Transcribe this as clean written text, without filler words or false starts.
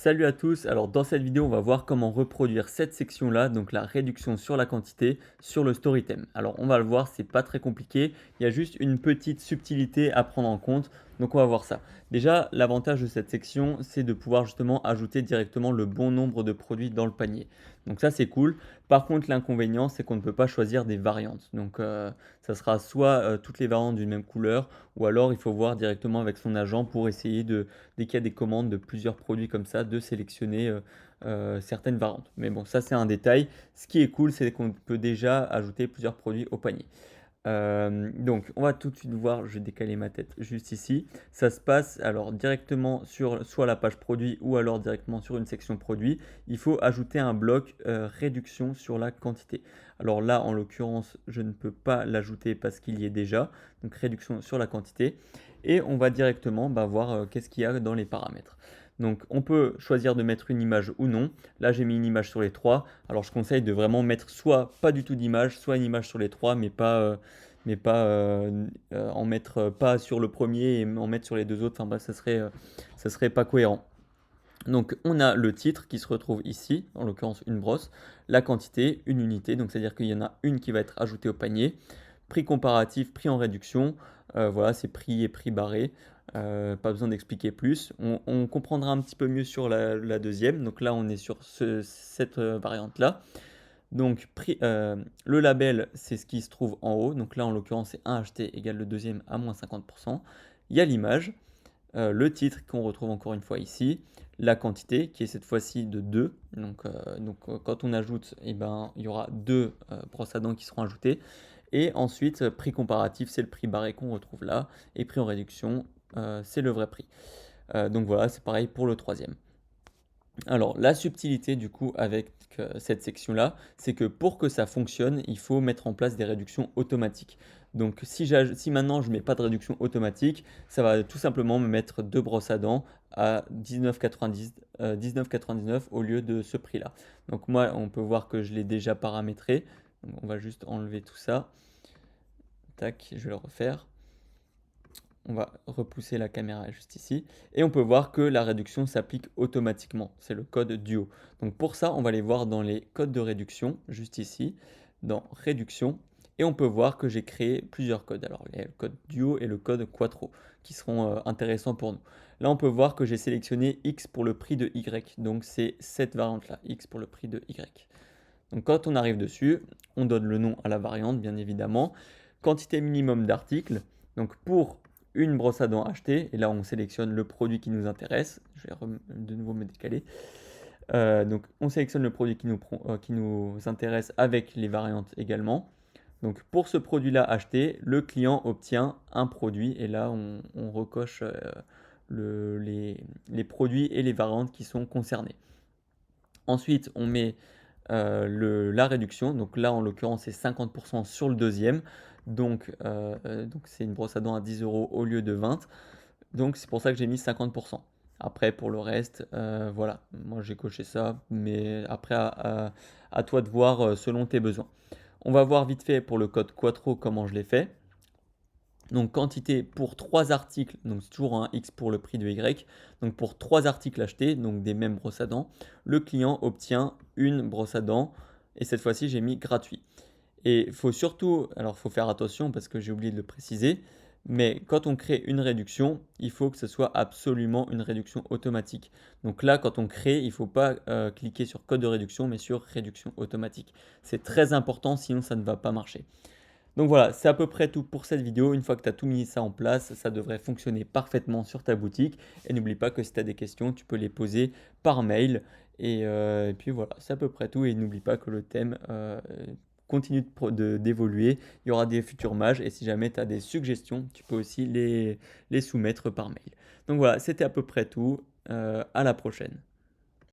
Salut à tous, alors dans cette vidéo on va voir comment reproduire cette section là, donc la réduction sur la quantité sur le story theme. Alors on va le voir, c'est pas très compliqué, il y a juste une petite subtilité à prendre en compte, donc on va voir ça. Déjà l'avantage de cette section c'est de pouvoir justement ajouter directement le bon nombre de produits dans le panier. Donc ça c'est cool, par contre l'inconvénient c'est qu'on ne peut pas choisir des variantes, donc ça sera soit toutes les variantes d'une même couleur, ou alors il faut voir directement avec son agent pour essayer de dès qu'il y a des commandes de plusieurs produits comme ça, de sélectionner certaines variantes. Mais bon, ça c'est un détail. Ce qui est cool, c'est qu'on peut déjà ajouter plusieurs produits au panier. Donc, on va tout de suite voir, je vais décaler ma tête juste ici. Ça se passe alors directement sur soit la page produit ou alors directement sur une section produit. Il faut ajouter un bloc réduction sur la quantité. Alors là, en l'occurrence, je ne peux pas l'ajouter parce qu'il y est déjà. Donc, réduction sur la quantité. Et on va directement voir qu'est-ce qu'il y a dans les paramètres. Donc, on peut choisir de mettre une image ou non. Là, j'ai mis une image sur les trois. Alors, je conseille de vraiment mettre soit pas du tout d'image, soit une image sur les trois, mais pas en mettre pas sur le premier et en mettre sur les deux autres. Enfin bref, ça serait pas cohérent. Donc on a le titre qui se retrouve ici, en l'occurrence une brosse, la quantité, une unité, donc c'est-à-dire qu'il y en a une qui va être ajoutée au panier, prix comparatif, prix en réduction, voilà c'est prix et prix barré, pas besoin d'expliquer plus. On comprendra un petit peu mieux sur la deuxième, donc là on est sur cette variante-là. Donc, le label, c'est ce qui se trouve en haut. Donc là, en l'occurrence, c'est un acheté égale le deuxième à moins 50%. Il y a l'image, le titre qu'on retrouve encore une fois ici, la quantité qui est cette fois-ci de 2. Quand on ajoute, eh ben, il y aura deux brosses à dents qui seront ajoutées. Et ensuite, prix comparatif, c'est le prix barré qu'on retrouve là. Et prix en réduction, c'est le vrai prix. Donc voilà, c'est pareil pour le troisième. Alors, la subtilité du coup avec cette section-là, c'est que pour que ça fonctionne, il faut mettre en place des réductions automatiques. Donc, si maintenant je ne mets pas de réduction automatique, ça va tout simplement me mettre deux brosses à dents à 19,90, 19,99 au lieu de ce prix-là. Donc, moi, on peut voir que je l'ai déjà paramétré. Donc, on va juste enlever tout ça. Tac, je vais le refaire. On va repousser la caméra juste ici. Et on peut voir que la réduction s'applique automatiquement. C'est le code duo. Donc pour ça, on va aller voir dans les codes de réduction, juste ici, dans réduction. Et on peut voir que j'ai créé plusieurs codes. Alors il y a le code duo et le code quattro qui seront intéressants pour nous. Là, on peut voir que j'ai sélectionné X pour le prix de Y. Donc c'est cette variante-là, X pour le prix de Y. Donc quand on arrive dessus, on donne le nom à la variante, bien évidemment. Quantité minimum d'articles. Donc pour une brosse à dents achetée, et là on sélectionne le produit qui nous intéresse. Je vais de nouveau me décaler. Donc on sélectionne le produit qui nous intéresse avec les variantes également. Donc pour ce produit-là acheté, le client obtient un produit et là on recoche les produits et les variantes qui sont concernés. Ensuite on met la réduction, donc là en l'occurrence c'est 50% sur le deuxième, donc c'est une brosse à dents à 10 euros au lieu de 20, donc c'est pour ça que j'ai mis 50%. Après pour le reste, voilà, moi j'ai coché ça, mais après à toi de voir selon tes besoins. On va voir vite fait pour le code Quattro comment je l'ai fait. Donc quantité pour 3 articles, donc c'est toujours un X pour le prix de Y. Donc pour 3 articles achetés, donc des mêmes brosses à dents, le client obtient une brosse à dents. Et cette fois-ci, j'ai mis gratuit. Et il faut surtout, alors il faut faire attention parce que j'ai oublié de le préciser, mais quand on crée une réduction, il faut que ce soit absolument une réduction automatique. Donc là, quand on crée, il ne faut pas cliquer sur code de réduction, mais sur réduction automatique. C'est très important, sinon ça ne va pas marcher. Donc voilà, c'est à peu près tout pour cette vidéo. Une fois que tu as tout mis ça en place, ça devrait fonctionner parfaitement sur ta boutique. Et n'oublie pas que si tu as des questions, tu peux les poser par mail. Et puis voilà, c'est à peu près tout. Et n'oublie pas que le thème continue d'évoluer. Il y aura des futurs mages. Et si jamais tu as des suggestions, tu peux aussi les soumettre par mail. Donc voilà, c'était à peu près tout. À la prochaine.